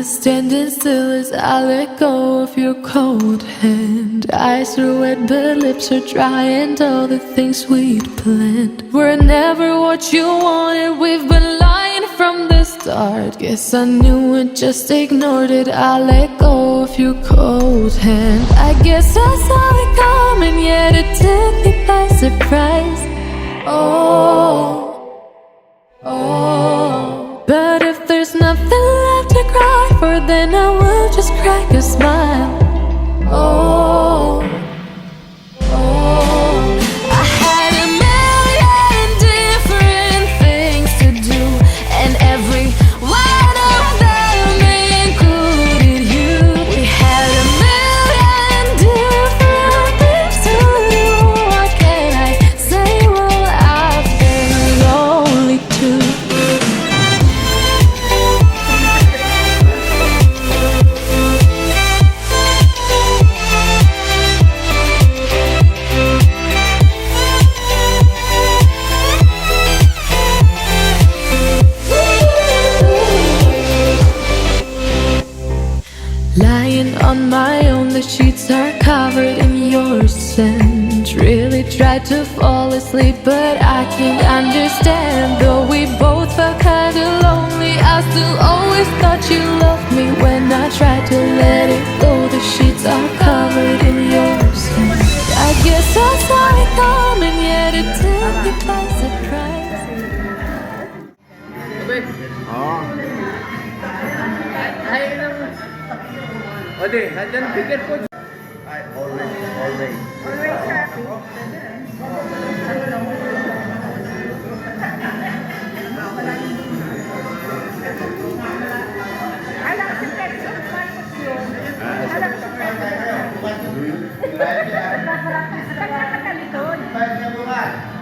standing still as I let go of your cold hand. Eyes are wet but lips are dry, and all the things we'd planned were never what you wanted. We've been lying from the start. Guess I knew it, just ignored it. I let go of your cold hand. I guess I saw it coming, yet it took me by surprise. Oh, but if there's nothing left to cry for, then I will just crack a smile. Oh, I had a million different things to do, and every one of them included you. We had a million different things to do. What can I say? Well, I've been lonely too. Lying on my own, the sheets are covered in your scent. Really tried to fall asleep, but I can't understand. Though we both felt kinda lonely, I still always thought you loved me. When I tried to let it go, the sheets are covered in your scent. I guess I saw it coming, yet it took me by surprise. Ode, nandyan, bigyan po. Always. Always happy. Alam si Texas, Marcos yun. Alam si Texas. Pag nakatalitod. Pag nakatalitod.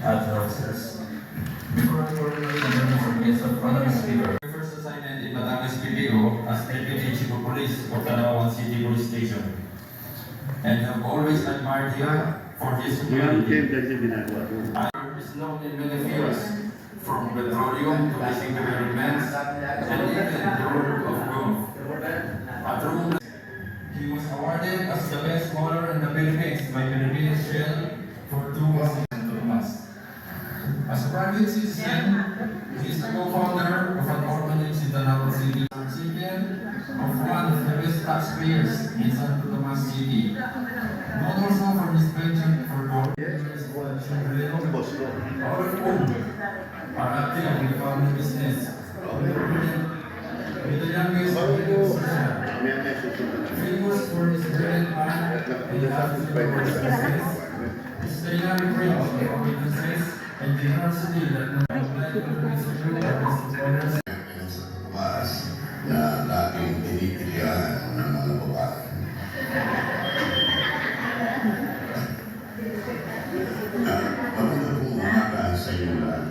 Addresses. Before formally the service of Honorary Speaker. First assignment in Batangas PPO as Deputy Chief of Police of Tanawan City Police Station, and have always admired him for his humanity. Iron is known in many fields, from petroleum to missing developments, and even the world of growth. He was awarded as the best bowler in the Philippines by Philippine Shell for 2 seasons to last. As a private citizen, he is the co-founder of an orphanage in Tanawan City, recipient of one of the best taxpayers in Santo Tomas City. Known also for his penchant for gold, all of whom are active in the family business. With the youngest famous for his brilliant mind and attitude towards success, his dynamic range of acquaintances, and generosity that not na dating tinitilihan ng mga babae. Magandang umaga sa inyo lahat.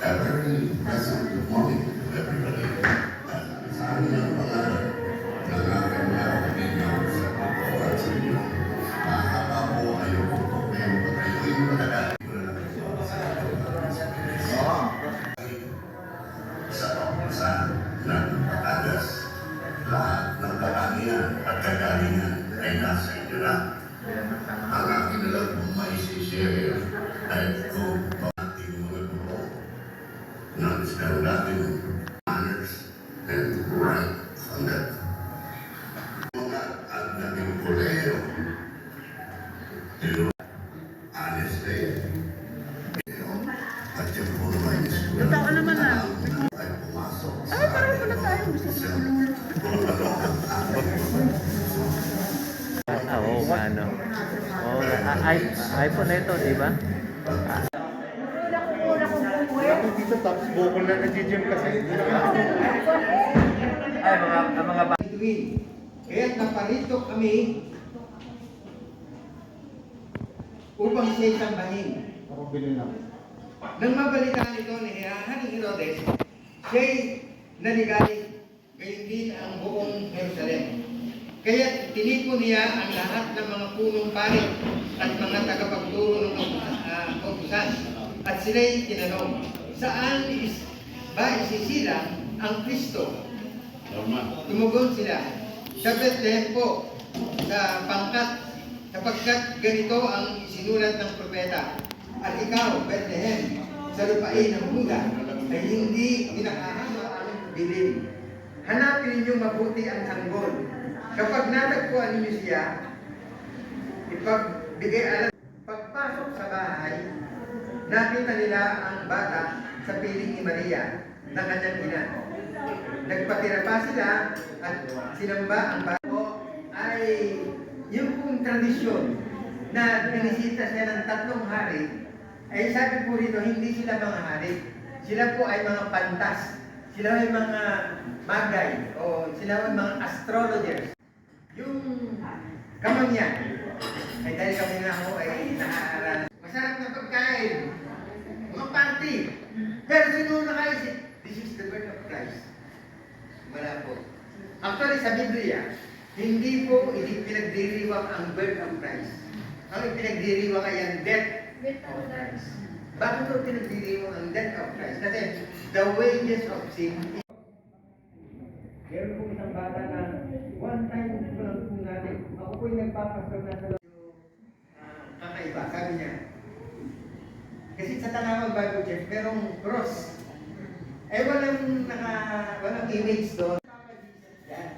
A very pleasant good morning to everybody. Sa amin ang pangalan ng aking mga kapatid na sa pagkakulat sa inyo. Mahaba po ayoko po kayo patayo'y matagal. Sa pagkakulat ng Batangas, lahat ng katangian at kagalingan ay nasa inyo na. Ang aking nalang maisishare ay kung ating mga grupo ng isang dating manners and right conduct. Mga at naging kulero, honesty, at yung puro may iskulo. Totoo naman na. Ay pumasok sa Ay, parang pala tayo. Gusto ko lululo. Oo, ano. Oh, iPhone na ito, di ba? Ako dito tapos bukol na nag-gym kasi. Ay, mga Kaya't naparito kami upang siya'y sambahin. Ako bilhin lang. Nang mabalitaan ito ni Haring Herodes, siya'y naligalig, gayon din ang buong Jerusalem. Kaya tinipon niya ang lahat ng mga punong parit at mga tagapagturo ng kautusan. At sila'y tinanong, saan ba isisilang ang Kristo? Tumugon sila, sa Bethlehem po, sa pangkat, sapagkat ganito ang sinulat ng propeta. At ikaw, Bethlehem, sa lupain ng Huda, ay hindi pinakahama ang bilin. Hanapin ninyong mabuti ang sanggol. Kapag natagpuan ninyo siya, ipagbigay alam. Pagpasok sa bahay, nakita nila ang bata sa piling ni Maria na kanyang ina. Nagpatira pa sila at sinamba ang bata. Ay yung pong tradisyon na binisita siya ng 3 hari, ay sabi po rito, hindi sila mga hari. Sila po ay mga pantas. Sila ay mga magay o sila ay mga astrologers. Yung kamangyan, ay dahil kami na ako ay nakaaral. Masarap na pagkain, mga party. Pero sino nakaisip? This is the birth of Christ. Wala po. Actually sa Biblia, hindi po pinagdiriwang ang birth of Christ. Ang pinagdiriwang ay ang death of Christ. Bakit po pinagdiriwang ang death of Christ? Kasi the wages of sin. Meron po isang bata na one time po lang po natin, ako po yung nagpapasok na sa kakaiba. Sabi niya, kasi sa Tanawang Bible Church, merong cross. Eh walang image doon. Yan.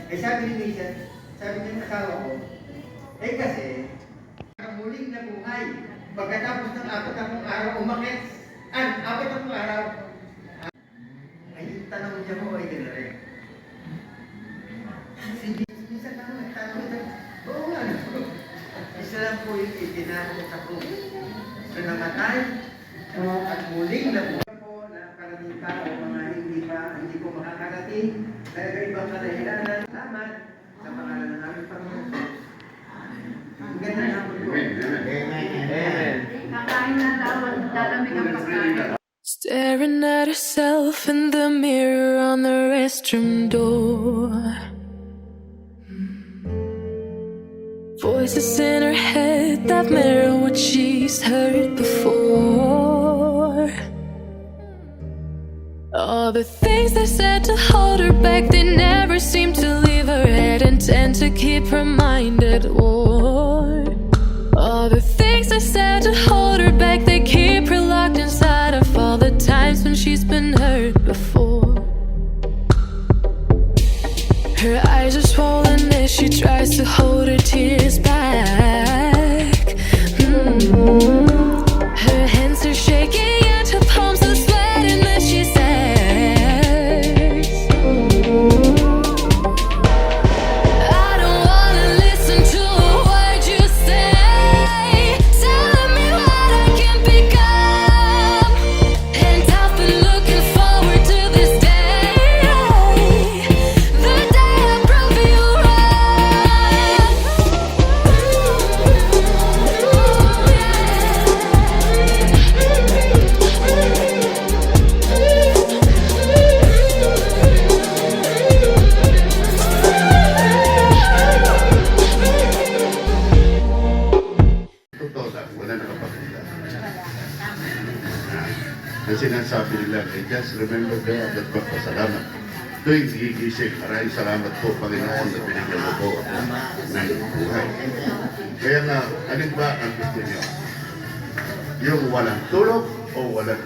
Eh sabi ni Nathan, sabi niya asawa ko, eh kasi, muling nabuhay. Pagkatapos ng 4 araw, umakit. 4 araw. Ay, yung tanong niya mo ay gano'n rin. Si Jesus, minsan nagtanong ito, oo nga na po. Isa lang po yung itinako sa krus. So namatay, at muling nabuhay po na karaming tao, mga hindi po makakarating, dahil ibang kadahilanan. Salamat sa pangalan ng aming Panginoon. Ang ganda na po po. Amen. Kakain na daw at lalamig ang pagkain. Staring at herself in the mirror on the restroom door. Voices in her head that mirror what she's heard before. All the things they said to hold her back, they never seem to leave her head and tend to keep her mind at war. All the things they said to hold her back, they keep her locked inside of all the times when she's been hurt before. Her eyes are swollen as she tries to hold her tears back. Her hands are shaking and her palms are sweating as she says, I don't wanna listen to a word you say, telling me what I can become. And I've been looking forward to this day, the day I prove you Totoo lang, wala nakapakita. Ang sinasabi nila, just remember that magpasalamat. Tuwing gigising, maraming salamat po, Panginoon, na binigyan mo po ako ng buhay. Kaya nga, alin ba ang gusto niyo? Yung walang tulog o walang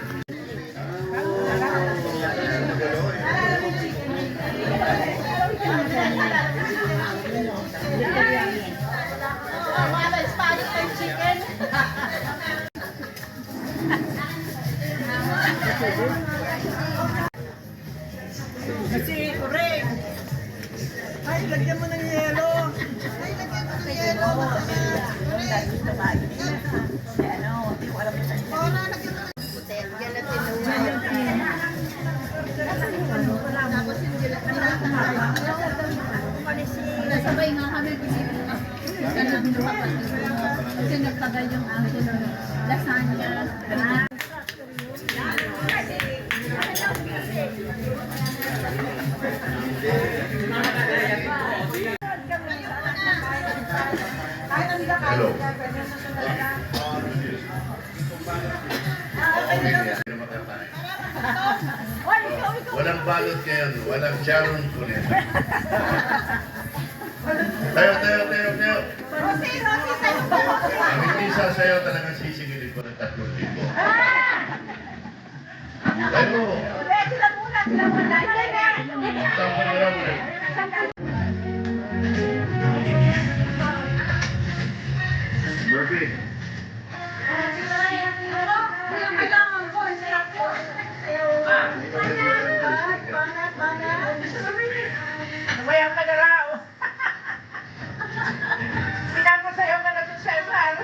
Kasi, correct. Ay, lagyan mo ng yelo. Ay, lagyan mo ng yelo. Sabay nga kami. ka lang lumapat kasi nagtagal yung akin lasagna. Hello. Walang balot ngayon, walang Sharon Cuneta. Tayo. Ang hindi sasayaw talagang sisigilin ko ng 3,000. Tayo. Saan ko naraw eh? Murphy. Nabayang ka na raw. Pinapasayaw ka na sa Cesar.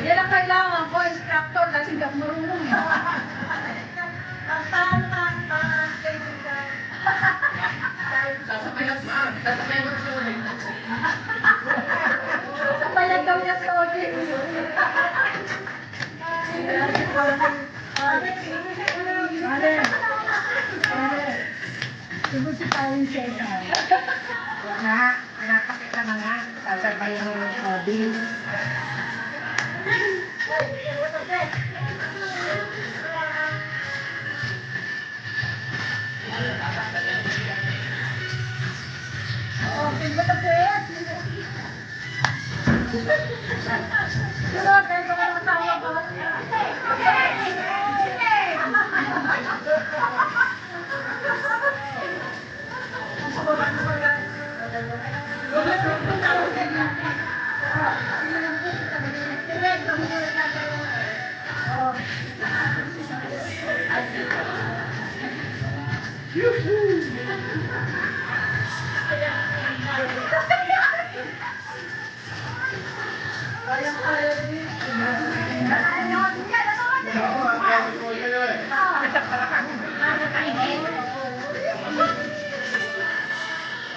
Yan ang kailangan ko, instructor, kasi hindi ako marunong. Sasabayan daw niya sa audio. Siguro si Paring Cesar. Na, pinapakita na nga. Sasabayan mo ng audience.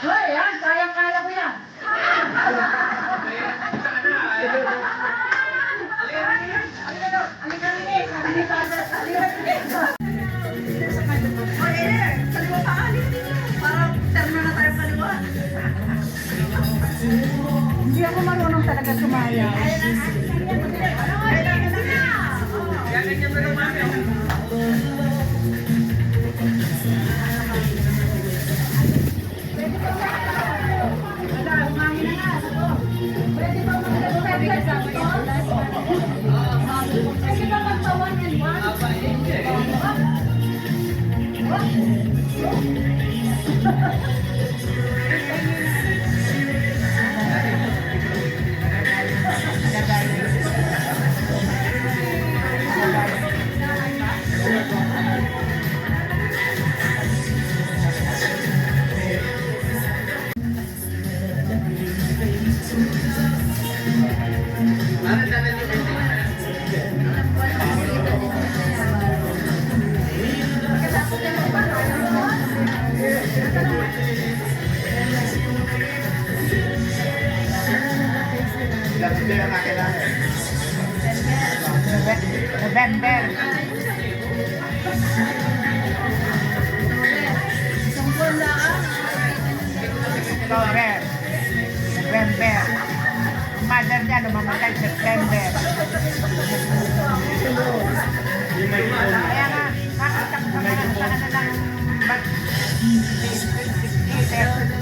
Hoy, yan, kayang-kaya ko yan. Hindi ako marunong talaga sumaya. November. October. November. Mother niya lumamatay September. Kaya nga, makita ko sa kanila ng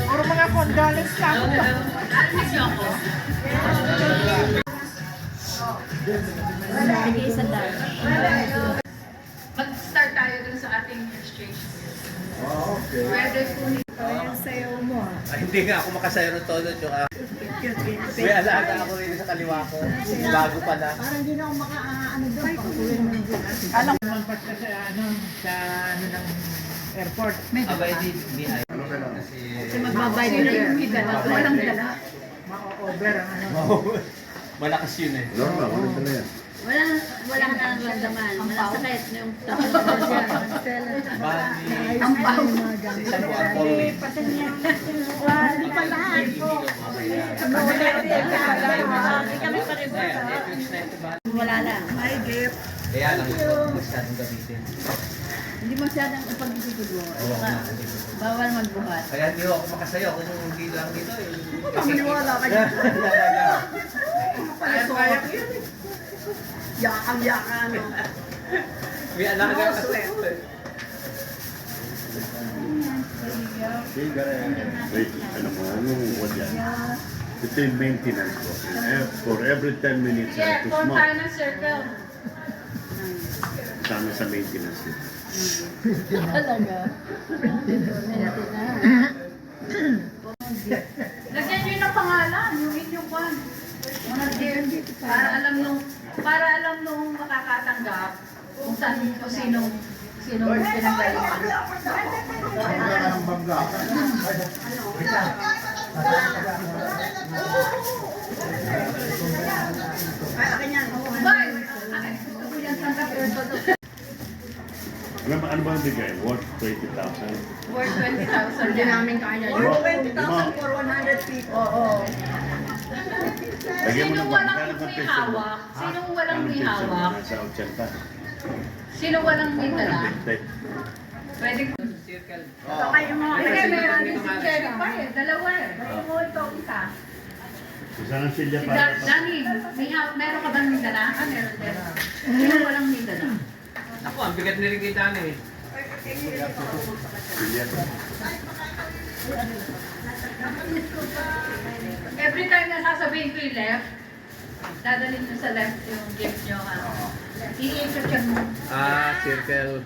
puro mga condolence lang. Mag-start tayo dun sa ating exchange. Okay. Pwede po Yung sayo mo. Hindi nga ako makasayo ng todo yung may alaga ako rin sa kaliwa ko. Bago pa na. Parang hindi na ako maka-ano doon. Pagkuhin mo ng bukas. Alam mo, magpas ka sa ng airport. Abay di BI. Ano ka lang? Kasi magbabayad na yung dala. Walang dala. Ma-over ang ano. Malakas yun eh. Normal, ano sila yan? Walang nararamdaman. Walang sakit. Yung tapos dyan. Bali. Ang pao. Sa isang buwan, 4 weeks. Wala pa lahat. Kami pa rin ba? Wala lang. May gift. Kaya lang, masyadong gamitin. Hindi masyadong ipag-ibig mo. Bawal magbuhat. Kaya hindi ako makasayo kung hindi lang dito eh. Maniwala ka dyan. Kaya yun eh. Yakang-yakan. May alaga kasi. Wait, ano mo, anong word yan? Ito yung maintenance ko. For every 10 minutes, I have to smoke. ng circle. Kasama sa maintenance ko. Talaga. Lagyan nyo ng pangalan, yung inyong kwan. Para alam nung makakatanggap kung saan, kung sinong pinanggalingan. Ay, akin yan. Bye! Ito po yan, tanggap yun. Ano ba ang bigay? Worth 20,000? Worth 20,000. Hindi namin kaya Or yun. 20,000 for 100 people. Oo. Lagyan mo Sinong ng walang magkano may peso? hawak? Sinong walang may hawak? Nasa 80. Sinong walang may dala? Pwede ko. Circle. Saka yung mga Kasi president. meron din si Jerry pa eh. Dalawa eh. Dalawa mo ito isa. Isa ng silya Si para Danny, meron ka bang may dala? Ah, meron din. Sinong walang may dala? Ako, ang bigat na rin kay Dani eh. silya. Every time na sasabihin ko yung left, dadalhin nyo sa left yung gift nyo. I-ikot yan mo. Circle.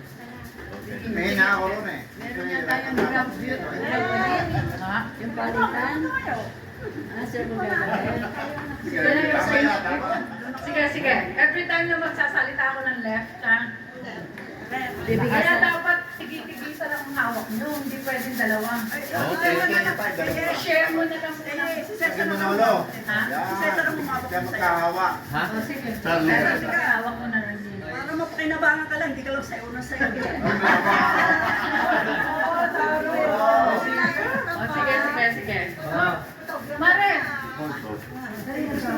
May nakakaroon eh. Meron yan tayong grab view. Ha? Yung palitan. Sir, kung gagawin. Sige. Every time na magsasalita ako ng left, ha? Kaya dapat tigitigisan ang hawak nyo. Hindi pwedeng dalawa. Share mo na lang po ng... Sige mo na ulo. Ha? Kaya magkahawa. Ha? O, sige. Saan Pero mo? sige, hawak mo na lang din. Para mapakinabangan ka lang, hindi ka lang sayo na sayo. O, sige. Mare!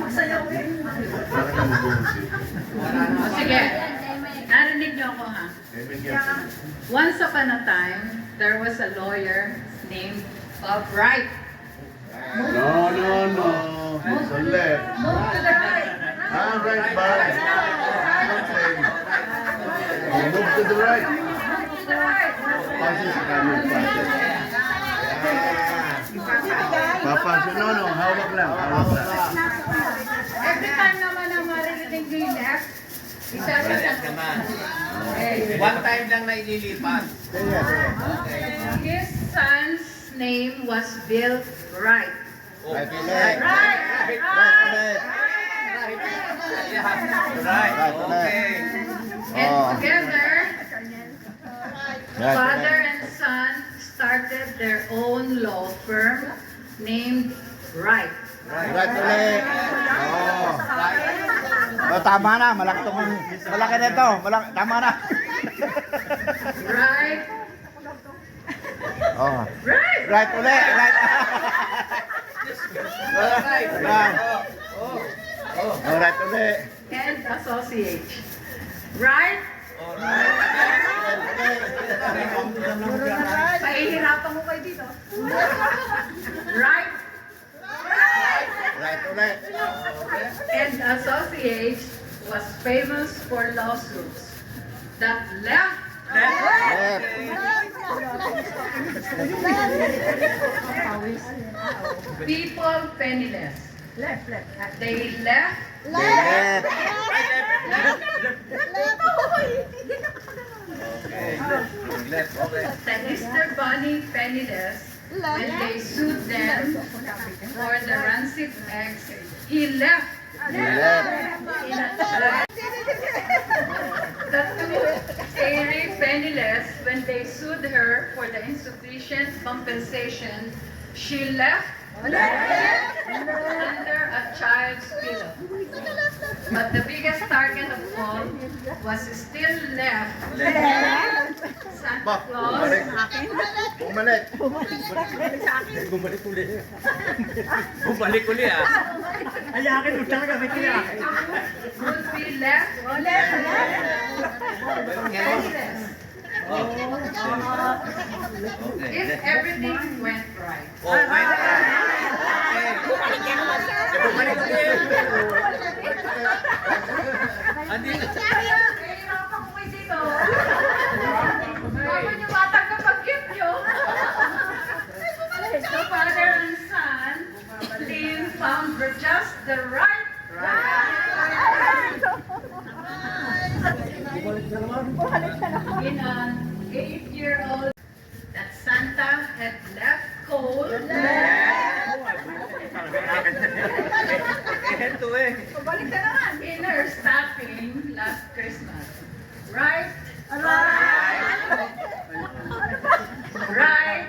Magsayaw eh. Para ka mabuhusin. O, sige. Narinig niyo ako, ha? Once upon a time, there was a lawyer named Bob Wright. No. It's on left. Move to the right. Right back. Okay. Move to the right. Move to the right. Passes sa kanan. Papasok. No. Hawak lang. Every time naman na maririnig ko yung left, isa Yes naman. Okay. One time lang na ililipat. His son's name was Bill Wright. Right. Okay. And together, father and son started their own law firm named Wright. Right ulit. Tama na. Malaki na ito. Tama na. Right? Oh. Right! Right ulit. Right. Right ulit. And associate. Right? Pahihirapan mo kayo dito. Right? Right ulit. And associate was famous for lawsuits that left Left. people penniless. They left Left. the Easter Bunny penniless when they sued them for the rancid eggs. He left. The two Airy penniless when they sued her for the insufficient compensation. She left under a child's pillow. But the biggest target of all was still left. Santa Claus Bumalik. Bumalik uli. Bumalik uli ah. Ayakin mo talaga, may kinakin. would be left penniless if everything went right. Okay. Bumalik uli. Andito. Nahihirapan ko kayo dito. Bago nyo matanggap ang gift nyo. The father and son, Lynn found just the right. In an 8-year-old that Santa had left cold. Ito eh. In her stocking last Christmas. Right? Right?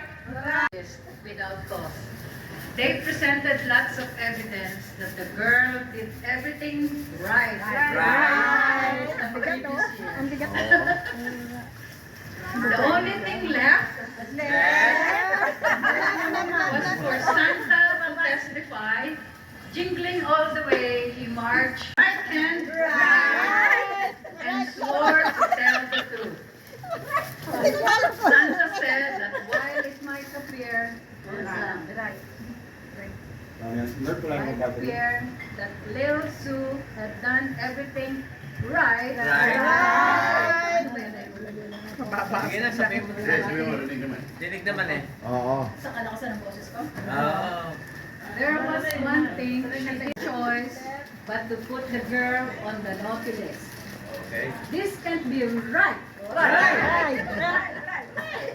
Without cause. They presented lots of evidence that the girl did everything right. The previous year. The only thing left was for Santa to testify. Jingling all the way, he marched right hand and swore to tell the truth. Santa said that while it might appear that Lil Sue had done everything right. Sige na, sabihin mo na. Dinig naman eh. Oo. There was one thing she had choice but to put the girl on the naughty list. Okay. This can't be right.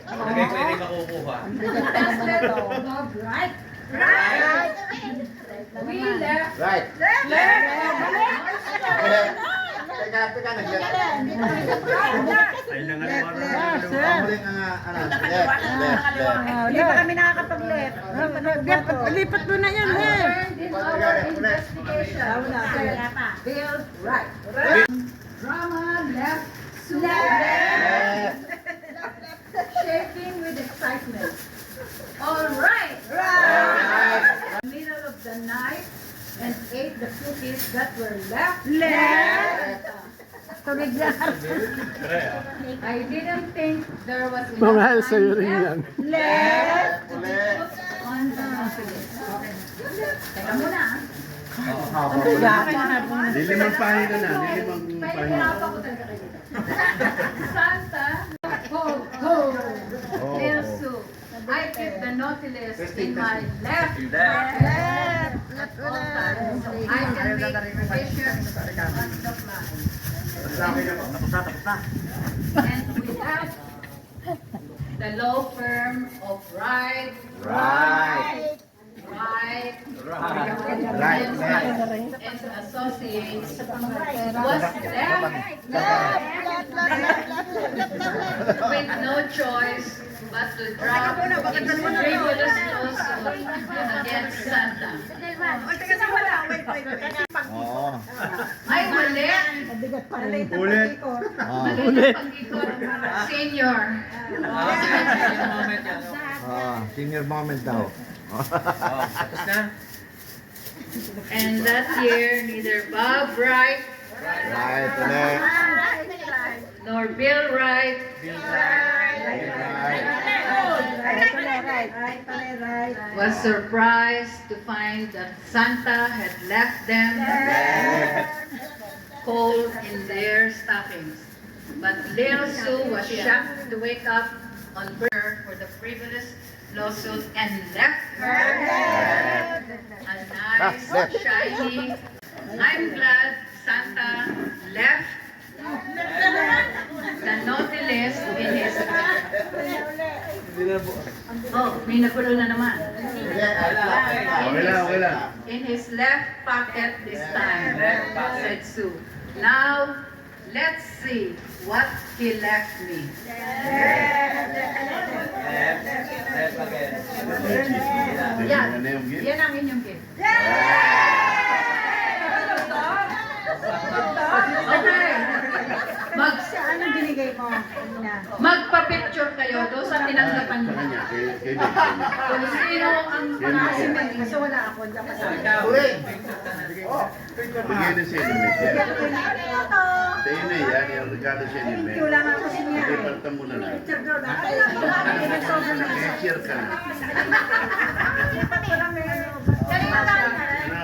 Lagay ko hindi makukuha. Tested Bob right. We left. Right. Teka, Hindi pa kami nakakapag-left. Lipat mo na yan, Concerned in our investigation. Bill right. Drama left. Shaking with excitement. All right. Middle of the night and ate the cookies that were left. I didn't think there was enough time left to be put on the nautilus. Teka muna. Dilimang pahina na, dilimang pahina. Pahihirapan ko talaga kayo dito. Santa, ho, Lil Sue, I keep the nautilus in my left pocket. So I can make decisions on the fly. And without the law firm of Wright and Associates was left with no choice but to drop its frivolous lawsuit against Santa. Ay, mali! Ulit. Mali na pag-ikot. Senior. Senior moment daw. Tapos na? And that year, neither Bob Wright Right, ulit. nor Bill Wright was surprised to find that Santa had left them cold in their stockings. But Lil Sue was shocked to wake up on her for the frivolous lawsuit and left her a nice, shiny. I'm glad Santa left the nautilus in his. Oh, may nagulo na naman. Okay lang. In his left pocket this time, said Sue. Now, let's see what he left me. Left again. Yan. Yan na yung gift. Yan ang inyong gift. Okay. Anong binigay mo? Magpa-picture kayo doon sa tinanggapan Sa mo. kanya, kay Nick. Kung sino ang pangasimeng. Kasi wala ako, hindi ako kasali. Bigyan na siya ni Nick. Sa'yo na yan, yung regalo siya ni Nick. Wala nga kasi niya. Hindi, palta mo na lang. Share ka na.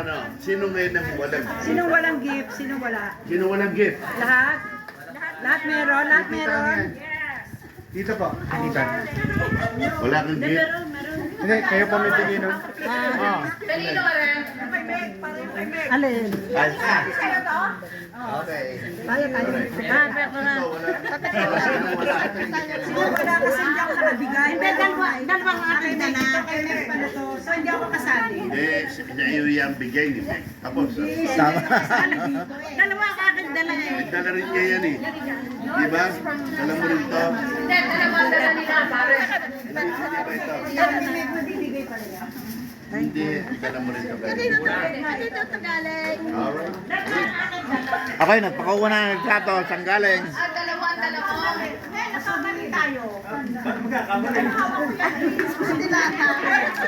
No. Sino ngayon ang walang gift? Sinong walang gift? Sinong wala? Sino walang gift? Lahat? Lahat meron? Lahat meron? Dito po. Wala kang gift? Hindi, kayo pa may tingin, no? Kanino ka rin? Alin? Okay. Tayo, tayo. Ito, wala. Sino wala kasi hindi ako nakabigay? Hindi, dalawang akin na na. So, hindi ako kasali. Hindi, siya yung bigay ni Nick. Tapos, Dalawa ka akin dala eh. nagdala rin kayo yan eh. Di ba? Dala mo rin to. Hindi, dala nila, pare. Hindi ba ito? May mabibigay pa rin. Hindi, dala mo rin to kayo. Dito ito galing. Alright. Okay, nagpakawa na ng plato. Saan galing? Dalawa. Nakabali tayo.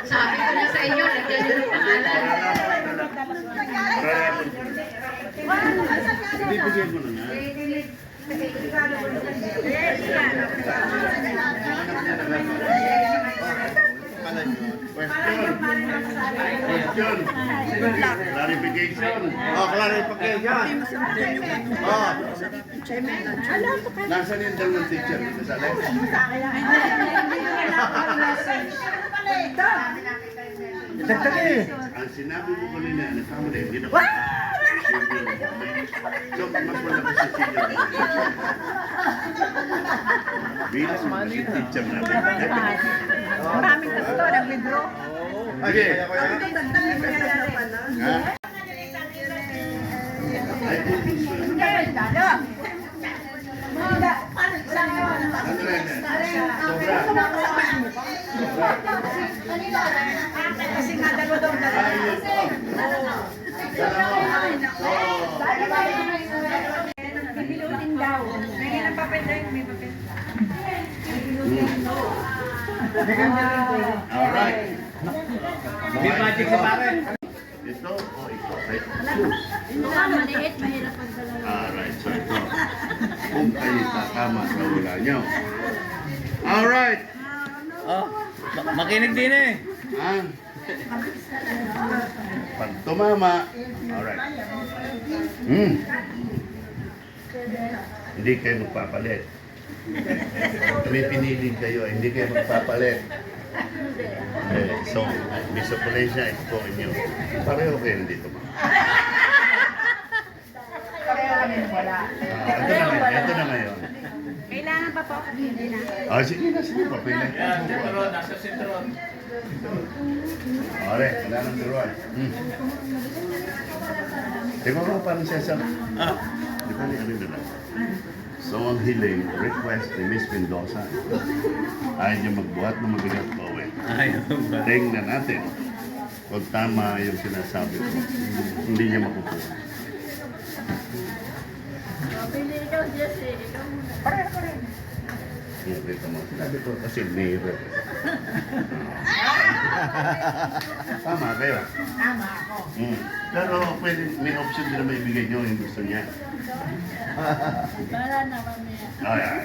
Sabi ko na sa inyo, lagyan nyo ng pangalan. Bibigyan mo na nga. Question. Clarification. Oh, clarification. Oh, Nasaan yung dalawang teacher? Nasa left? Ang sinabi mo kanina, nagkamali, hindi na. So, mas malakas si senior. Bilang mas si teacher natin. Maraming gusto, nag-withdraw. Sige. Ha? Ay, kung gusto nyo. Ano rin yan? Sobra. Kasi nga dalawa daw dalawa. Ayun po. Bibilutin daw. May ng papel na yun, may papel. Alright. may magic sa pare. Ito o ito. Right. Maliit, mahirap ang dalawa. Alright, so ito. Kung kayo tatama sa wala nyo. Alright. Oh, makinig din eh. Ha? Pag tumama, alright. Hindi kayo magpapalit. May pinili kayo, hindi kayo magpapalit. So, Miss Opolencia, ito po inyo. Pareho kayo dito, ma'am. Ito na ngayon. Kailangan pa po? Hindi na. Sige na, sige, papilin. Nasa sentron. Alright, wala nang biruan. Tingnan mo parang siya sa... Di ba ni ano na? So, ang hiling, request ni Miss Mendoza. Ayaw niya magbuhat ng mabigat bawi. Ayaw ba? Tingnan natin kung tama yung sinasabi ko. Hindi niya makukuha. Yan, dito mo. Sinabi ko kasi mirror. Tama kayo. Tama ako. Pero pwede, may option din na may ibigay nyo yung gusto niya. Wala naman niya. Ay, ay.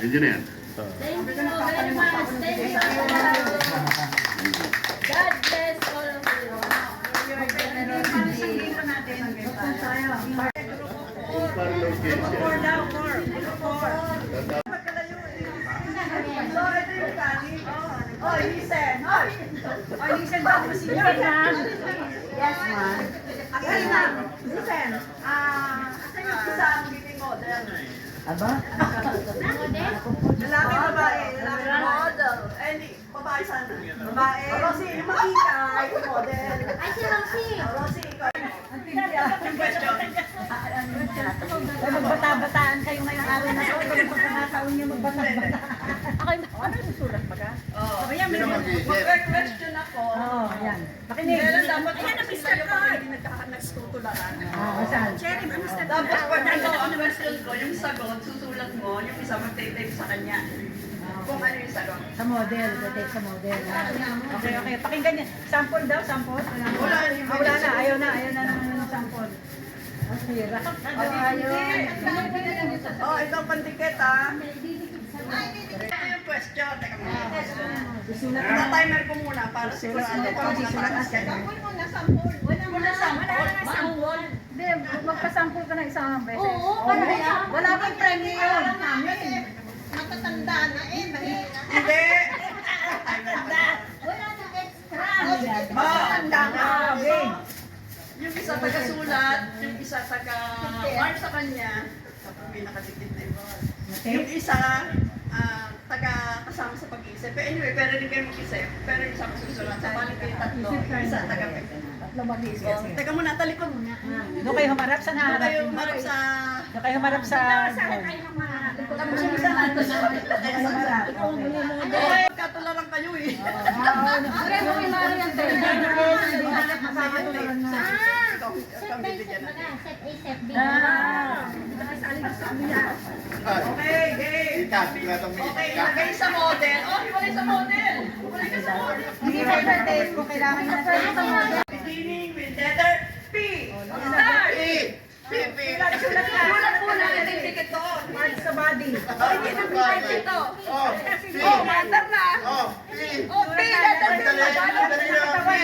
Yun yan. Thank you very much. Thank you. God bless all of you. Para location. Listen daw po si Jonan. Yes, ma'am. Yes, ma'am. Listen. Asan yung isa ang beauty model? Aba? Lalaki, babae. Lalaki, model. Any, babae sana. Babae. Rosie, yung makita. Ay, model. Ay, si Rosie. Rosie, ikaw. Ang question. Magbata-bataan kayo ngayong araw na ito. Pagkakataon niyo magbata-bataan. kayo. Ano susulat pa ka? Oh, Hindi na mag-iisip. mag-question ako. Oo, yan. Makinig. Kailan dapat sila yung pag hindi nagtutularan. Saan? Tapos pag ang question ko, yung sagot, susulat mo, yung isa mag-tape sa kanya. Kung ano yung sagot. Sa model. Take sa model. Okay, okay. Pakinggan niya. Sample daw, sample. Wala, hindi mo Wala na. Ayaw na naman yung sample. Okay, ayaw. Oh, ito ang pandikit ha. Ito yung question. Teka muna. Ita-timer ko muna para sigurado ko na sample muna, sample. Wala sample. Hindi, magpa-sample ka na isang beses. Oo, para yan. Wala kang premium yun. Matatanda na eh. Hindi. Wala na extra. Matanda ka. Okay. Yung isa taga-sulat, yung isa taga-mark sa kanya. Tapos may nakadikit na iba. Yung isa, taga-kasama sa pag-iisip. Pero anyway, pwede rin kayo mag-isip. Pero yung isa masusulat. Sa palit kayo tatlo, yung isa taga-pagkita. Tatlo mag-iisip. Teka muna, talikod muna. Doon kayo humarap sa Doon naharap. kayo marap sa... Doon kayo humarap sa... Tapos yung isa nandun sa Humarap. Okay. Katularan kayo eh. Ikaw bibigyan natin. Set A, set B. Okay, game. Okay, lagay sa model. Oh, hiwalay sa model. Hiwalay ka sa model. Hindi pa tape ko kailangan na sa model. Beginning with letter P. Start! Sulat muna natin yung ticket doon. Mark sa body. Oh, hindi na pinay dito. Oh, matter na. Oh, P, letter P.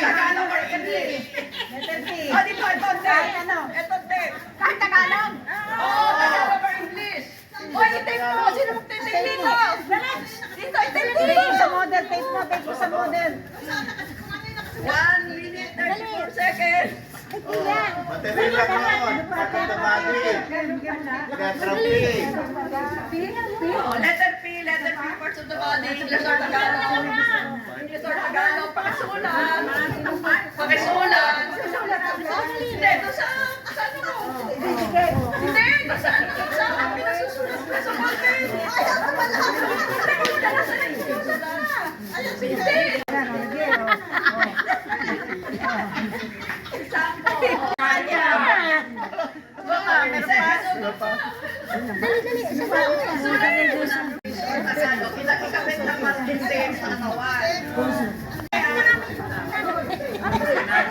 Tagalog or English? Letter P. Oh, dito, ito, tape. Ano? Ito, tape. Kahit Tagalog? Oo, Tagalog or English? Oh, i-tape mo. Sino mag-tape dito? Dito, i-tape Tape mo dito. sa model. Tape mo sa model. 1 minute 34 seconds. Materi lang yun. Materi bagi. Gatrapi. Oh, letter P, parts of the body, English or Tagalog. English or Tagalog, pakisulat. Pakisulat. Hindi, ito sa ano mo? Hindi, ito sa pinasusulat ko sa bakit. Ayaw ko pala. Hindi ko dala sa nagsusulat. Hindi. Example. Tagalog, ikabit ng mas din sa katawan.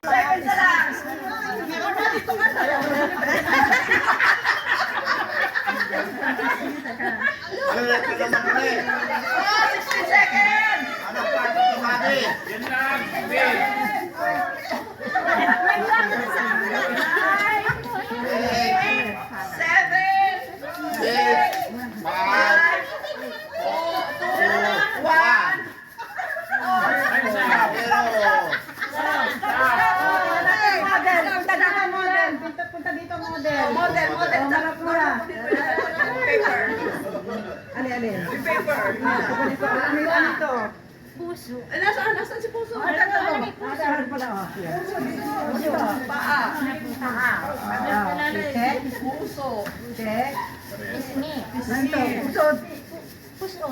Seconds na lang. Ano na ito naman ulit? Oh, 16 seconds. Ano part of the body? Seven, Six, five, four, two, one. one. Model. Punta dito model. Model. Harap mo na. Paper. Ali. Paper. Ano ito? Puso. Nasaan si Puso? Harap pala. Puso. Paa. Check. Puso. Check. Pisngi. Ito. Pusod. Puso.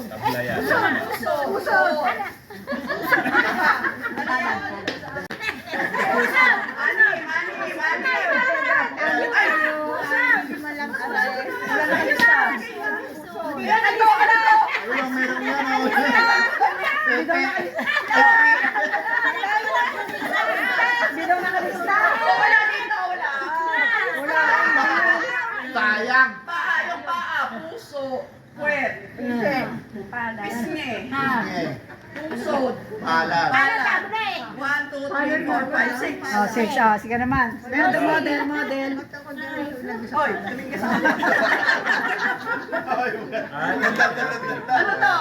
Puso. Mani. Ay, Walang lista. yan ang doon na. Ayun, meron yan. Hindi daw nakalista. Wala dito, wala. Sayang. Paa, yung paa, puso, puwet, pisngi, puso, Palat. pala. 1, 2, 3, 4, 5, 6. Oh, 6. Sige naman. Model. Hoy, tumingin ka sa akin. Ano to?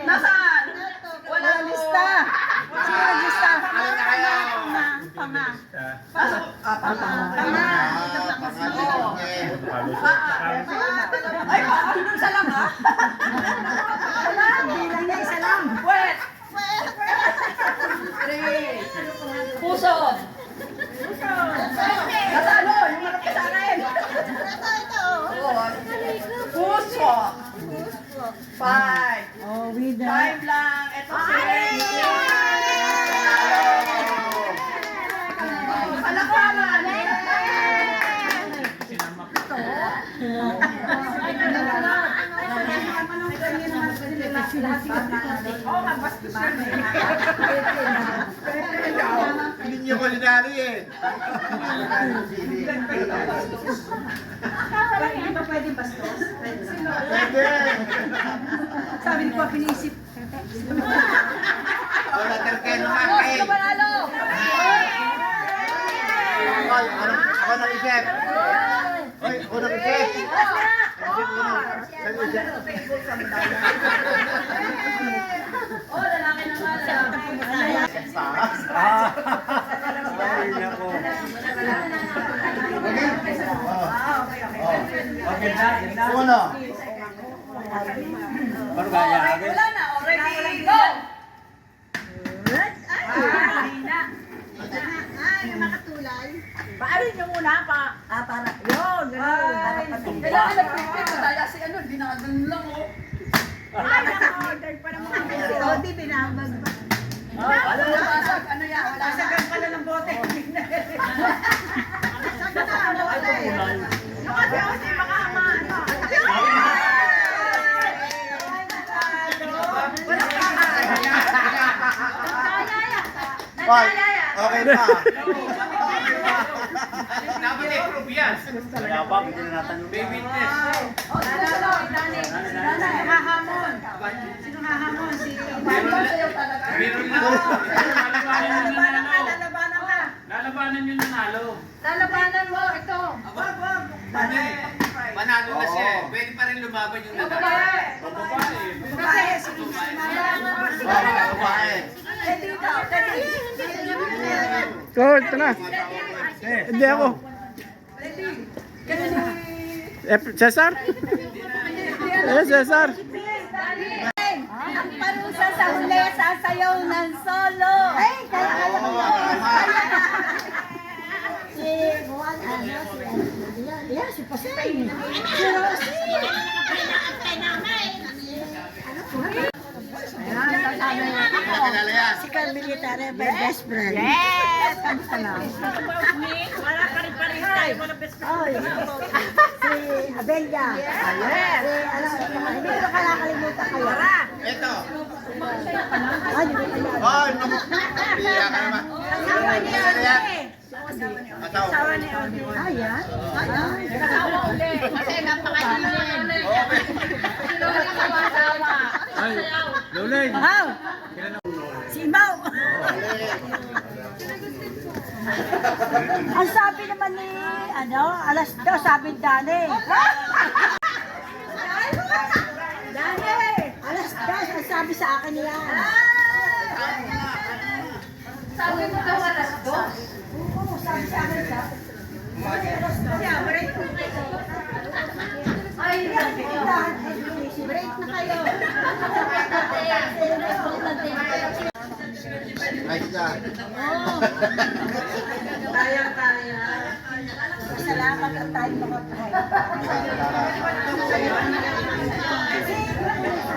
Nasaan? Wala Lista. Sino naglista? Panga. Pasok. Panga. Ay, isa lang ha? Wala. Bilang niya isa lang. Wet. 3. Pusod. Nasalo, yung marap ka sa akin. Puso. 5. Hindi niyo ko sinali eh. Hindi ba pwede bastos? Pwede. Sabi ni Papa, pinisip. Wala terkeno ka kain. Panalo! Ako nag-isip. Oy, ako nag-isip. Oh, lalaki naman. Ay, nako. Okay na, ganda. Ano? Paano ba yan? Wala na, already. Go! Ay, makatulay. Paarin nyo muna pa. Para. Yun, gano'n. Kailangan nag-prepare. Kaya si ano, hindi nakaganon lang, oh. Ay, naka-order pa ng mga kasi. O, di binabag pa. Ano yan? Nasagan pala ng bote. Nasagan na ang bote. Nakasi, makama. Hoy, okay pa. Dapat i-prove yan. Wala pa, hindi na natanong. May witness. Hahamon. Sino hahamon? Si Meron lang. Lalabanan ka. Lalabanan yung nanalo. Lalabanan mo, ito. Manalo na siya eh. Pwede pa rin lumaban yung nanalo. Babae. Babae. Babae. Oh, ito na. Hindi ako. Cesar? Cesar. Ang parusa sa huli, sasayaw ng solo. Ay, kaya ko yun. Si Juan, si Pasay. Si Rosie. Si Carmelita, my best friend. Yes! Kamusta na? Wala pa rin tayo. Wala best friend. Si Abelia. Yes! Hindi ko nakakalimutan kayo. Ito. Ay, hindi ko kaya. Hoy, nabiya ka naman. Asawa niya. Ataw. Asawa ni Audrey. Ah, yan? Asawa ulit. Kasi napakalimutan. Sino ang asawa? Lulay. Wow! Si Imaw! Ang sabi naman ni, alas 2, sabi ni Dani. Dani! Alas 2, ang sabi sa akin niya. Sabi mo daw alas 2. Oo, sabi sa akin siya. Ay, Break na kayo. Ay, siya. tayo. Salamat at tayo makapay.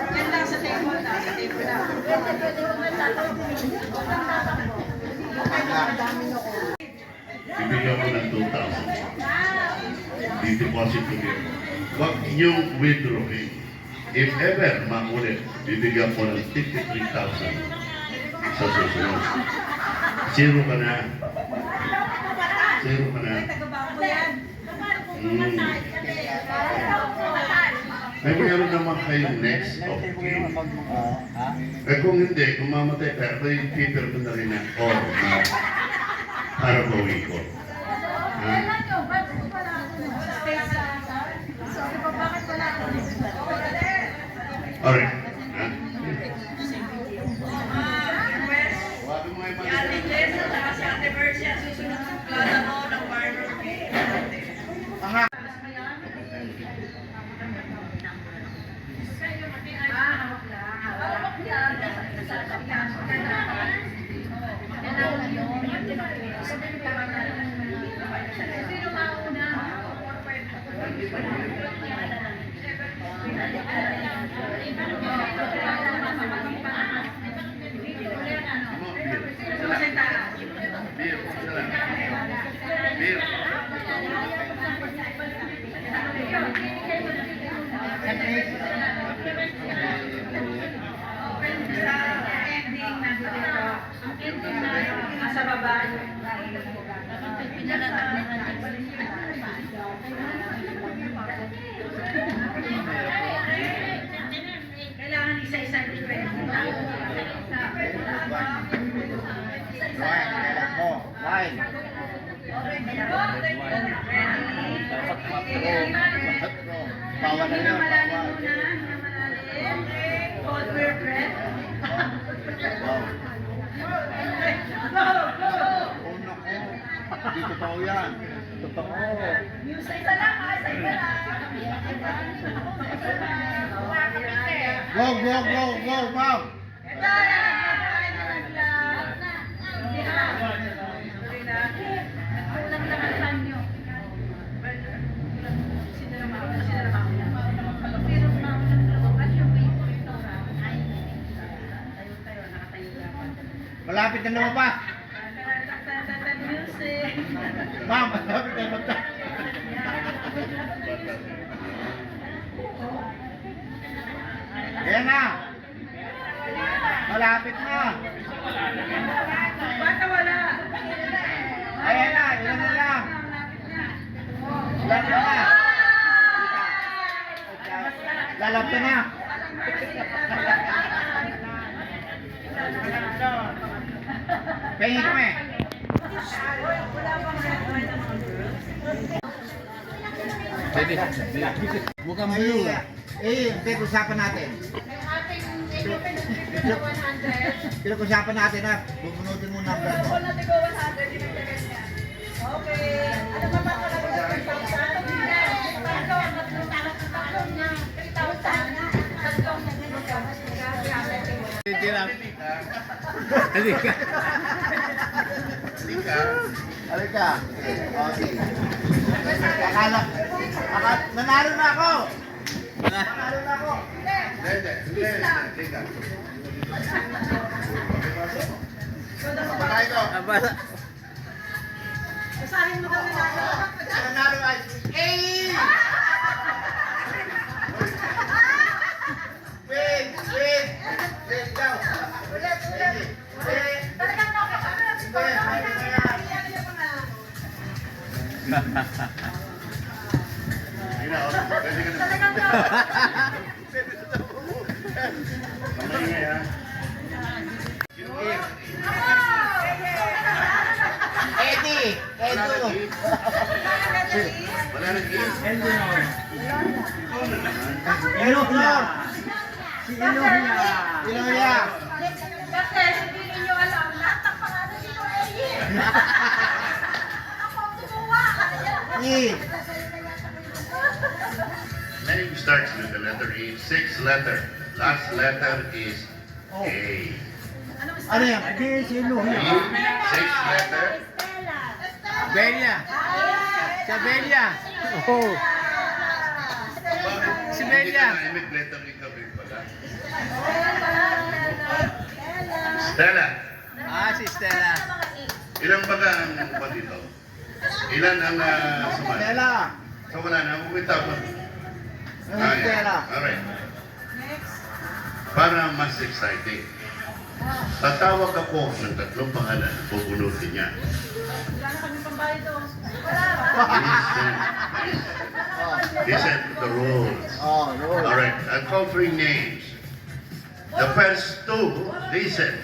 Yan lang sa table na. Sa table na. Bibigyan ko ng 2,000. Di-deposit ko yun. Huwag niyong withdrawin. If ever makulit, bibigyan ko ng 53,000 sa susunod. Zero ka na. Zero ka na. Tagabako yan. Ay, meron naman kayong next of kin. Eh kung hindi, kung mamatay ka, ay paper ko na rin na or na para gawin ko. Ha? Alright. Ha? Huwagin mo yung mga Ending na Kailangan isa-isa i-ready. Bawal na yun. Hold your breath. Hindi totoo yan. Totoo. Isa lang ha, isa lang. Go, go, go, go, ma'am. Malapit na lumabas. Ma'am, malapit na lumabas. Ayan na. Malapit na. Bata wala. Ayan na, ilan na lang. Lalapit na. Lalapit na. Pengi kami. Mukhang blue. Pinag-usapan natin. Pinag-usapan natin ha. Bubunutin mo number mo. Okay. Ano ba ba Hindi lang. Halika. Halika. Okay. Akala, nanalo na ako. Nanalo na ako. Abala. Basahin mo daw nila. Nanalo ay Wait daw. Wait. Talagang Eddie. Wala nang game. Ilohia. Si Ilohia. Kasi hindi ninyo alam, lahat ng pangalan nito ay ako ang gumawa. Name starts with the letter E. 6th letter. Last letter is A. Ano yan? Si Ilohia. 6th letter. Belia. Sa Belia. Oh. Si Belia. Bakit letter E ka rin pala? Stella. Si Stella. Ilang baga ang buwan dito? Ilan ang sumali? Stella. So wala na, kumita mo. Stella. Alright. Para mas exciting. Tatawag ako ng 3 pangalan, pupunutin niya. Listen to the rules. Alright, I'll call 3 names. The first 2, listen.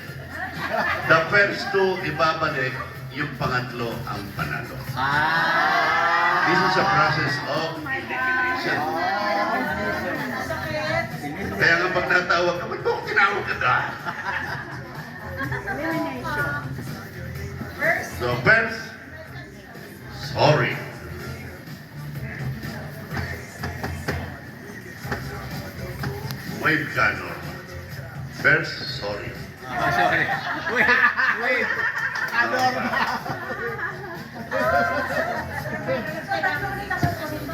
The first 2, ibabalik. Yung pangatlo ang panalo. This is a process of elimination. Kaya nga pag natawag ka, ba't mo tinawag ka ka? So first, sorry. Wave ka, Norma. First, sorry. Sorry. Wait.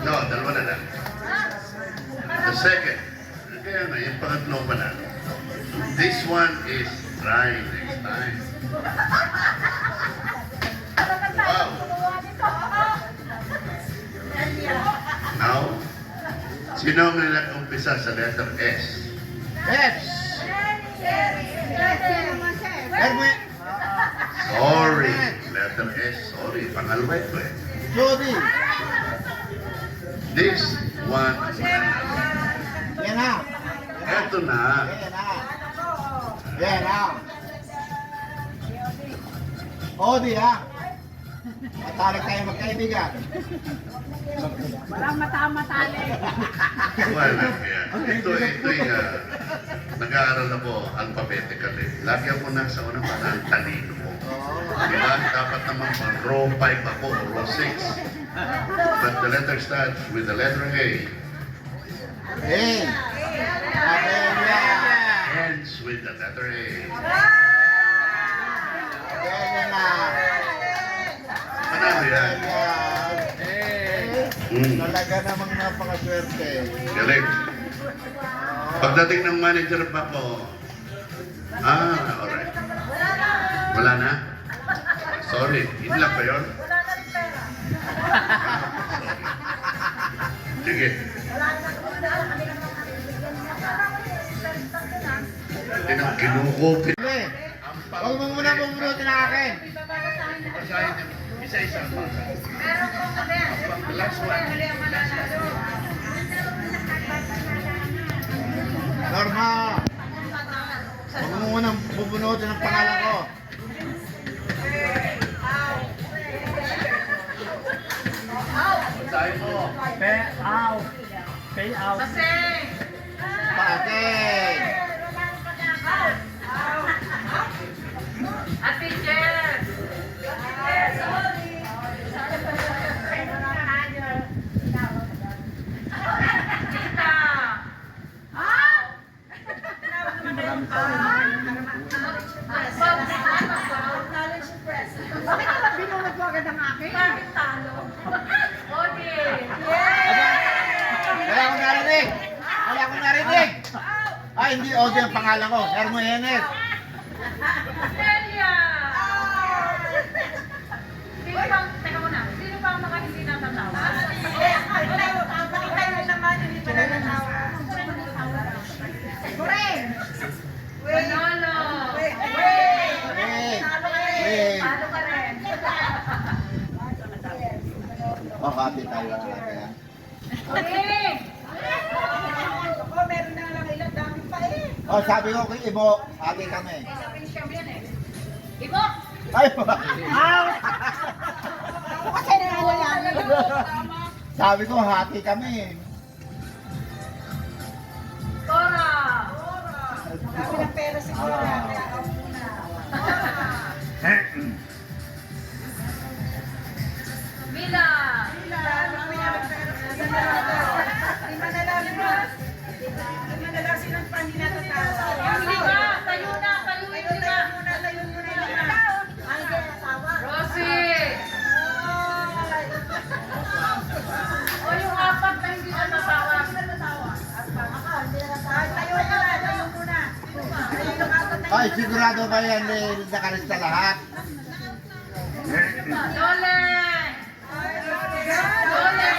No, dalawa na lang. The second, kaya na, yung pangatlong panalo. This one is trying next time. Wow. Now, sino ang umpisa sa letter S? Yes. Sorry. letter S, sorry, pangalawa ito eh. Jody. This one, Yan na. eto na. Yan na. Yan na. Odi ha. Matalik tayo magkaibigan. Walang mata-matali. Wala yan. Ito nag-aaral ako alphabetically. Lagi ako nasa unang parang talino mo. Diba? Dapat naman row 5 ako, row 6. But the letter starts with the letter A. Hey. Amelia. Ends with the letter A. Yan na. Manalo yan. Talaga namang napakaswerte. Galing. Pagdating ng manager pa ko, alright. Wala na? Sorry, yun lang ba yun? Sige. Kinukupit. Huwag mo muna bumunutin na akin. Isa-isa. Norma. Huwag mo muna bubunutin ang pangalan ko. Tayo mo. Pay out. Pating. Ate Jess! Tita! Bakit naman binunod mo agad ang akin? Bakit talo? Odi! Wala akong narinig. Wala akong narinig. Ay, hindi Odi ang pangalan ko. Hermogenes. Celia! Sino bang, teka muna, sino bang mga hindi natatawa? Nakita mo naman, hindi pa natawa. Kuren! Manolo! Hey. Hey. Talo ka rin. Makati tayo. Kaya. Ring! Oh, meron na lang ilang dami pa eh. Oh, sabi ko kay Ibo, ate kami. Ibo! Ay, Ako kasi nawala na. sabi ko hati kami. Cora! Dami ng pera siguro. Kaya ako muna. Mila! Dami ng pera siguro. Lima na lang. Lima na lang silang pa hindi natatawa. Lima! Tayo na! Tayo yung lima! Tayo muna lima. Ang natawa. Rosie! O yung apat na hindi natatawa. Tayo muna. Ay, sigurado ba yan nakalista lahat? Lole! Lole!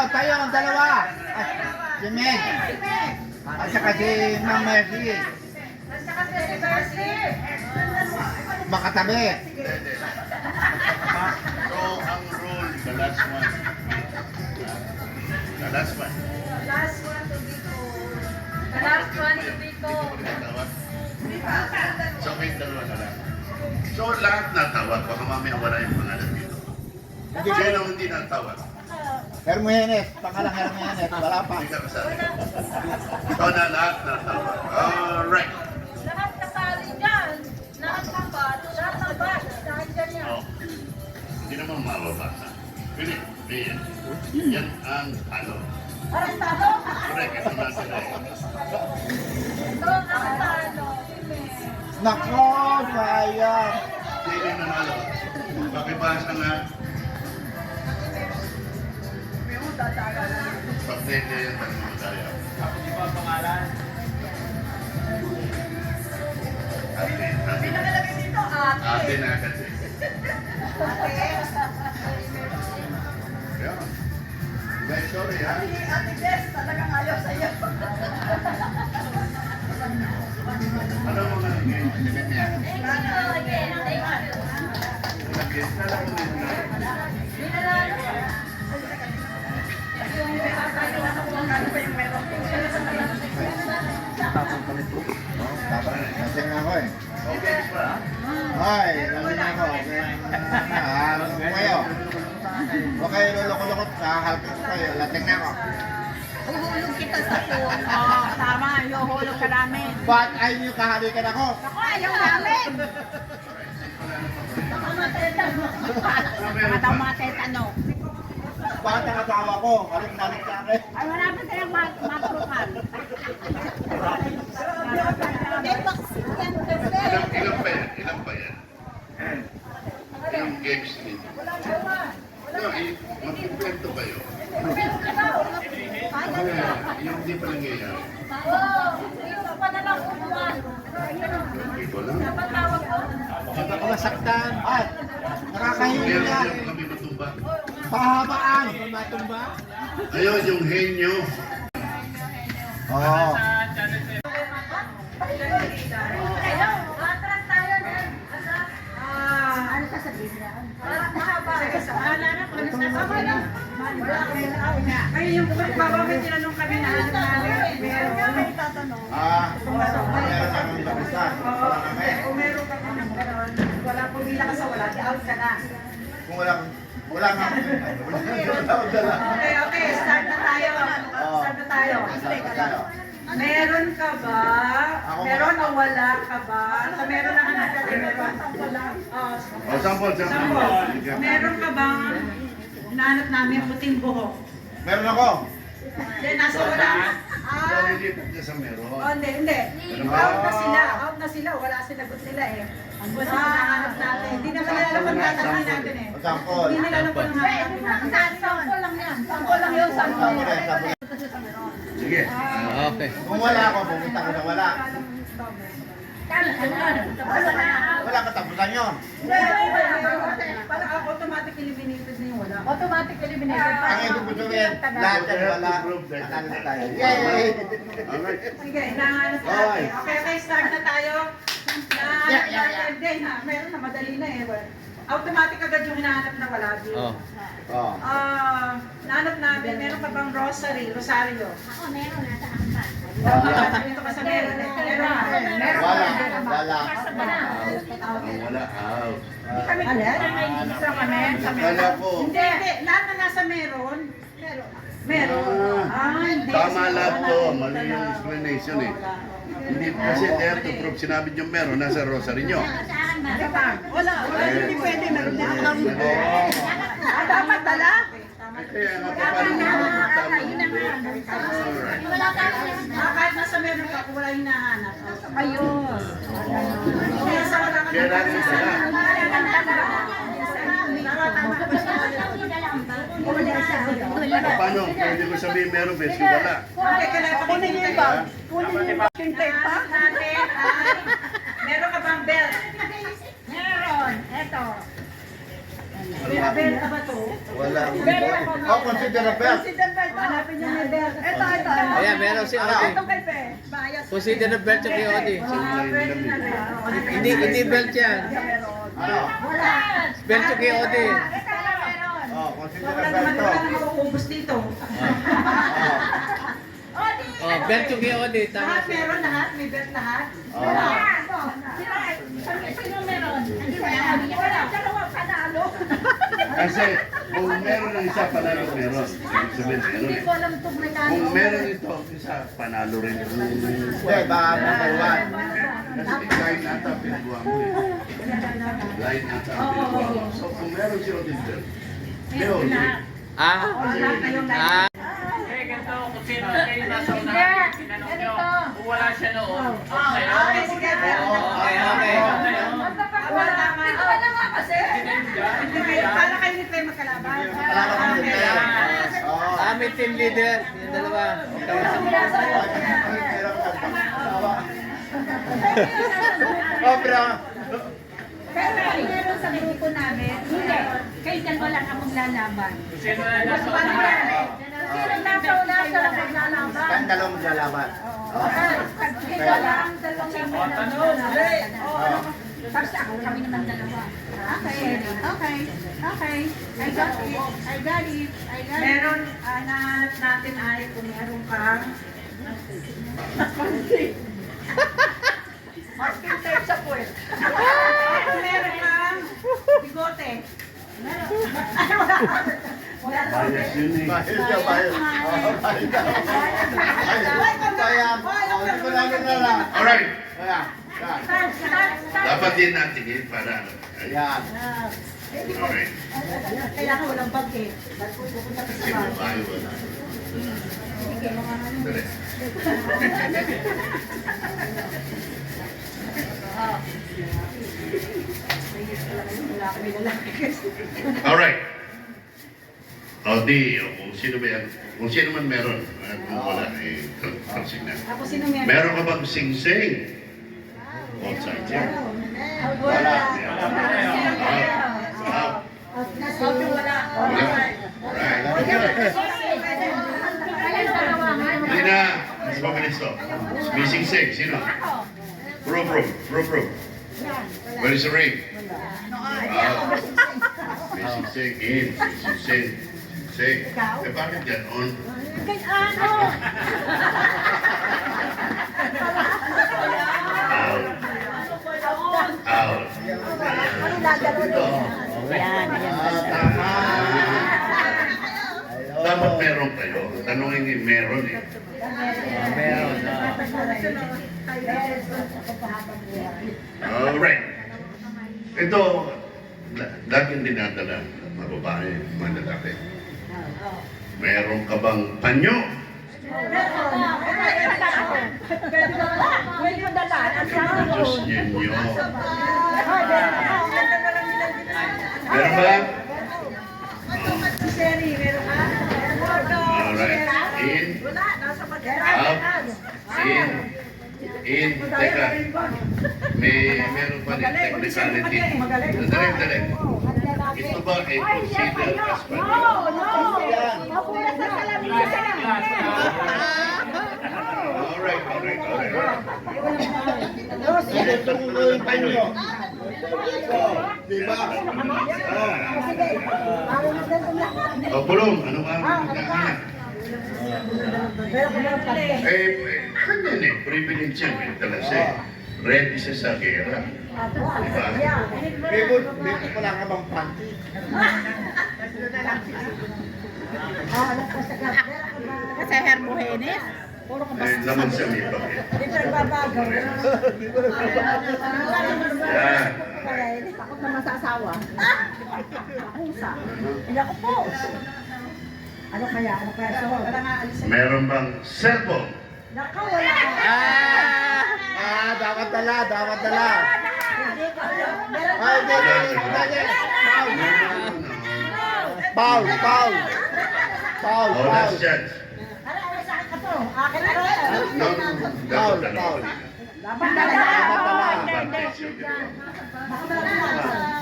Tayo ang dalawa. Si Meg. At saka si Ma'am Mercy. Makatabi. So, ang rule, the last one. The last one. The last one to be told. Natawag. So, may dalawa na lang. So, lahat natawag. Baka mamaya wala yung pangalan dito. Sino hindi natawag? Hermogenes. Pangalang Hermogenes. Wala pa. Hindi ka kasali. So, na lahat natawag. Alright. Lahat kasali dyan. Lahat ng bat. Lahat ng bat. Dahil dyan yan. Oh. Hindi naman mababasa. Pili. Yan ang talo. Parang talo. Correct. Ito natin ay. Ito ang talo. Nako, sayang. Sino nanalo? Pakibasa nga. Pag-teke yan, tanong tayo. Di ba ang pangalan? Sabi na kasi. Yeah. Guys, sorry ha. Ate Jess, talagang ayaw sa'yo. Ano mo na ngayon? Limit niya. Kasi nga ako eh. Okay pa. Ay, lamig ako. Ano kayo? Huwag kayo lulukot-lukot. Nakakalpit ko kayo. Lating na ako. Uhulog kita sa phone. Oo, tama. Iuhulog ka namin. Ba't ayaw niyo kahalikan ako? Ako, ayaw namin. Baka daw mga tetanong. Bakit ang asawa ko? Halik-halik sa akin. Ay, wala pa tayong matrukan. Hindi, vaccine yan kasi. Ilan pa yan? Ilan pa yan? Ilang games nito? No, magkikwento kayo. Yung hindi pa nangyayari. Hindi ko lang. Bakit ako nasaktan? Ay, nakakahilig Meron yan. yung kami matumba. Pahabaan. Ayun, yung henyo. Oo. Ano ka sabihin niya? Mahaba. Ay, yung baba may tinanong kami na ano namin. Meron may tatanong. Meron akong lapisan. Wala kami. Kung meron ka kami meron, wala po bila ka sa wala, di-out ka na. Kung wala nga ako. Okay, okay, start na tayo. Start na tayo. Meron ka ba? Meron o wala ka ba? So, meron na anak ka, meron. Wala. O, sample. Meron ka bang hinahanap namin puting buhok? Meron ako. Hindi, nasa wala. Nalilipot niya sa meron. Hindi. Out na sila. Wala sinagot nila eh. Ang gusto hinahanap natin. Hindi naman nila alam kung tatanungin natin eh. Sample. Hindi nila alam kung hinahanap natin. Sample lang yan. Sample lang yun. Sample. Sige. Okay. Kung wala ako, pumunta ko na wala. Wala katapusan yun. Parang automatic eliminated na yung wala. Automatic eliminated. Ang ibig ko sabihin, lahat yan wala. Analo na tayo. Yay! Alright. Sige, hinahanap natin. Okay, start na tayo. Hinahanap natin din ha. Meron na, madali na eh. Automatic agad yung hinahanap na wala din. Oh. Nahanap namin, meron ka bang rosario? Ako, meron nasa angkan. Dito ka sa meron. Meron. Wala. Wala. Out. Kami sa kami. Wala po. Hindi. Lahat na nasa meron. Meron. Hindi. Tama lahat to. Mali yung explanation eh. Hindi kasi they have to prove sinabi yung meron nasa rosary nyo. Sa akin ba? Wala. Hindi pwede. Meron na. Dapat dala. Kaya nga pa paano tama. Alright. Wala ka Kahit nasa meron ka, kung wala hinahanap. Ayun. Kaya sa wala ka Kaya natin sila. Paano? Pwede ko sabihin meron, best yung wala. Okay, kailangan pa kunin yung bag. Kunin yung bag. Yung tape pa. Meron ka bang belt? Meron. Eto. May belt ka ba to? Wala. Oh, consider a belt. Consider belt. Hanapin niya may belt. Ito. Ayan, meron si Odi. Itong kay Pe. Bayas. Consider na belt yung kay Odi. Pwede na meron. Hindi belt yan. Wala. Belt yung kay Odi. Oh, consider a Wala belt naman to. wala naman mauubos dito. Oh, belt yung kay Odi. Tama Lahat siya. meron lahat? May belt lahat? Sino meron? Hindi wala. Dalawa panalo. Kasi kung meron ng isa, panalo meron. Ibig sabihin meron Hindi eh. ko alam itong may Kung meron ito, isa, panalo rin. Hindi, baka number one. Kasi line ata pinagawa mo eh. Line ata pinagawa mo. So kung meron si Odin Bell, meron eh. Eh, ganito, kung sino kayo nasa unahan, tinanong nyo. Kung wala siya noon, sa'yo. Okay, sige. Okay. Wala nga. Wala nga kasi. Para kayo ni Clay magkalaban. Wala ka pang detail. Oh. May team leader. Yung dalawa. Oh, pero Meron sa grupo namin. Hindi. Kayo dalawa lang akong lalaban. Sino na nasa unahan? Sino nasa una sa maglalaban? Kang dalawang maglalaban. Ito lang, dalawang namin. Tapos ako, kami naman dalawa. Okay. I got it. Meron, nahanap natin ay kung meron kang masking tape sa puwet. Kung meron kang bigote. Wala daw. Bias yun eh. Bayad siya, bayad. Bayad. Hindi ko namin na lang. Alright. Ayan. Dapat din natin para Ayan. Alright. Kailangan walang bag eh. Pupunta ka sa Sige, bag. bahay wala. Dali. Alright. O di, kung sino man meron, kung wala, talsik na. Ako sino meron? Meron ka bang sing-sing? Both sides, yeah. Wala. Wala. Alright. Hindi na. Mas mabilis to. May sing-sing. Sino? Prove. Where is the ring? May sing-sing. In. Sing. Eh, bakit ganon? Kay ano? Out. Ano nagano niya? Tama. Dapat meron kayo. Tanungin niyo, meron eh. Alright. Ito, laging dinadala mga babae, mga lalaki. Meron ka bang panyo? Pwede mo dalaan. Ang tawag ko. Diyos ninyo. Meron ba? Sherry, meron ka? Alright. In. Wala, nasa Out. In. Teka. Meron pa rin technicality. Dali. Ito ba ay considered as panyo? Mapulat sa kalamisan. Alright. Ito yung panyo. Diba? O, Pulong, ano ba ang nagkakanak? Kanyan eh, privilege yan eh, talas eh. Ready siya sa gera. Diba? Dito ko lang ka bang panty? Kasi Hermogenes. Puro ka Laman siya may bakit. Dito nagbabagaw. Yan. Takot na masasawa. Pusa. Hindi ako po. Ano kaya? So, wala nga alis. Meron bang cellphone? Naka, wala. Dapat dala. Ay, hindi. Foul. Oh, last chance. Ano sa akin ka to? Akin na rin. No. Foul. Laban talaga. Advantage yun, di ba?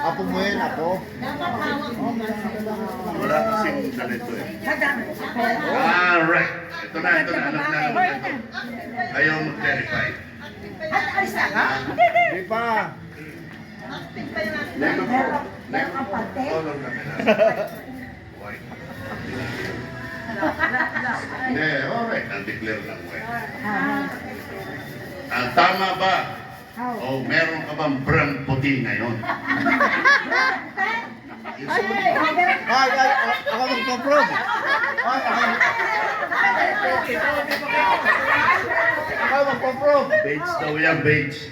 Apo mo yun, apo. Wala kasing ganito eh. Alright. Ito na. Ayaw mag-verify. Alis na ka? Di pa. Meron kang pante? Color na kailangan. White. Hindi, alright. Ang-declare lang white. Ang tama ba? O meron ka bang brand puti ngayon? Ay, ako magpo-prove. Ako magpo-prove. Beige daw yan, beige.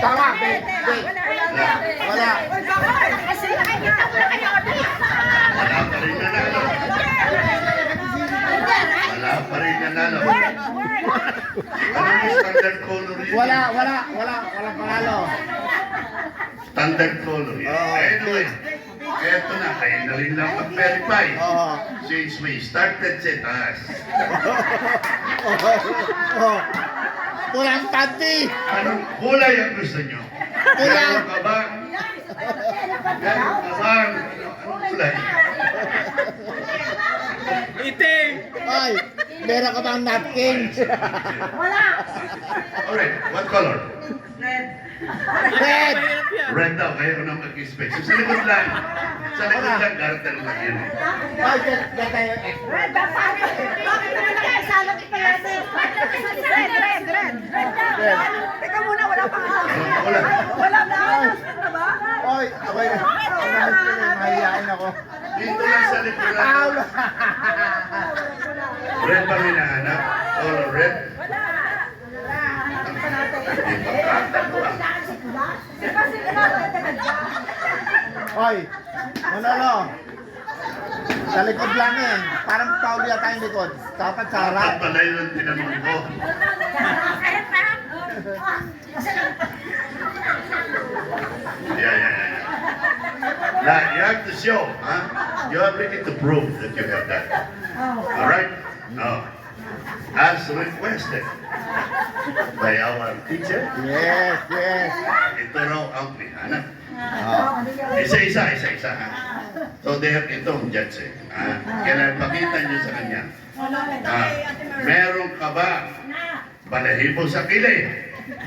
Tama, babe. Wala. Kasi nakikita mo na kayo. Wala pa rin nanalo. Ano yung standard color yun? Walang panalo. Standard color yun. Oh, Anyway, eto na, kayo na rin lang mag-verify. Oo. Since we started sa taas. Walang panty. Anong kulay ang gusto nyo? Meron ka ba? Meron ka ba? Anong kulay? Itim! Ay, meron ka bang napkin? Alright, what color? Red! Mahirap yan. Red daw, kaya ko nang mag-expect. So, sa likod lang. Sa likod lang, garter lang yan. Ay, dyan tayo extra. Bakit naman nakaisalap pa natin? Red. Teka muna, wala pang Wala. Wala na. Na ba? Oy, okay na. Mahihain ako. Dito lang sa likod lang. Red ba hinahanap? Color red? Oy, Manolo. Sa likod lang eh. Parang pauli yata yung likod. Dapat sa harap. Dapat pala yun ang tinanong ko. Yeah. Now, you have to show, huh? You have really to prove that you have that. Alright? No. As requested by our teacher, Yes. ito raw ang pihanap. Oh. Isa-isa, ha? So, they have itong judge, kailan pakita niyo sa kanya. Meron ka ba balahibo sa kilid?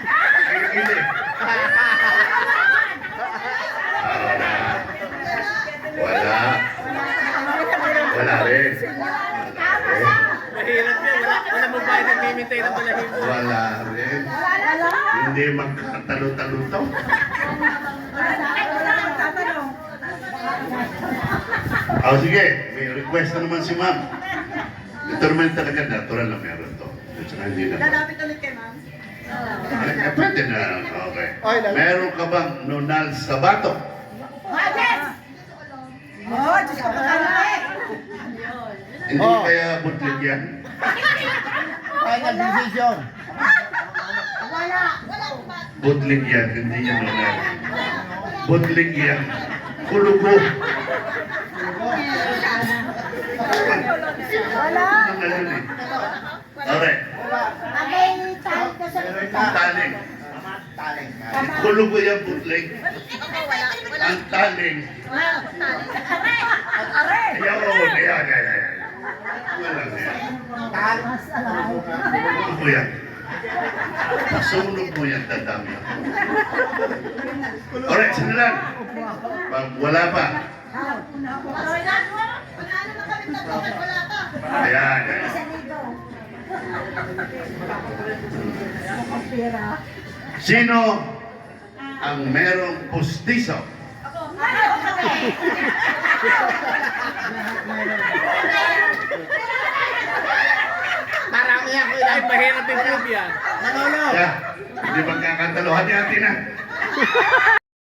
Ay, kilid. Wala rin. Mahirap yan. Wala mong bayad ng mimintay ng balahibo. Wala rin. Hindi magkatalo-talo to. Oh, sige. May request na naman si ma'am. Ito naman talaga natural na meron to. At saka hindi naman. Lalapit ulit kay ma'am. Pwede na. Okay. Oy, Meron ka bang nunal sa bato? Oh, Diyos ko, patay. Hindi Oh. kaya butlig yan? Final decision. Butlig yan, hindi yan nunal. Butlig yan. Kulugo. Wala. Nunal yun eh. Okay. Abay, tayo ka sa Taling. Taling. Kulugo yan butlig. Ang taling. Ayaw, ayan. Walang yan. Sunog mo yan. Sunog mo yan, tandang yan. Alright, sino lang? Pag wala pa. Ayan. Sino ang merong pustiso? Marami ako Ay, mahirap yung club yan. Manolo. Yeah. Hindi magkakantalo. Hati-hati na.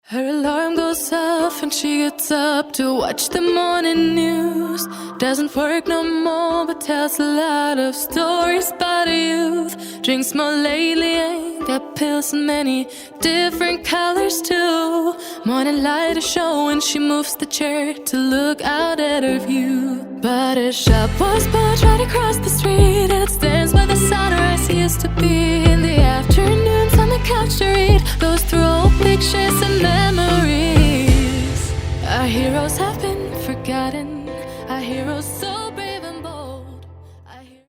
Her alarm goes off and she gets up to watch the morning news. Doesn't work no more but tells a lot of stories about her youth. Drinks more lately, ain't got pills in many different colors too. Morning light is showing, she moves the chair to look out at her view. But her shop was built right across the street, and it stands where the sunrise used to be. In the afternoons on the couch to read, goes through old pictures and memories. Our heroes have been forgotten, our heroes so brave.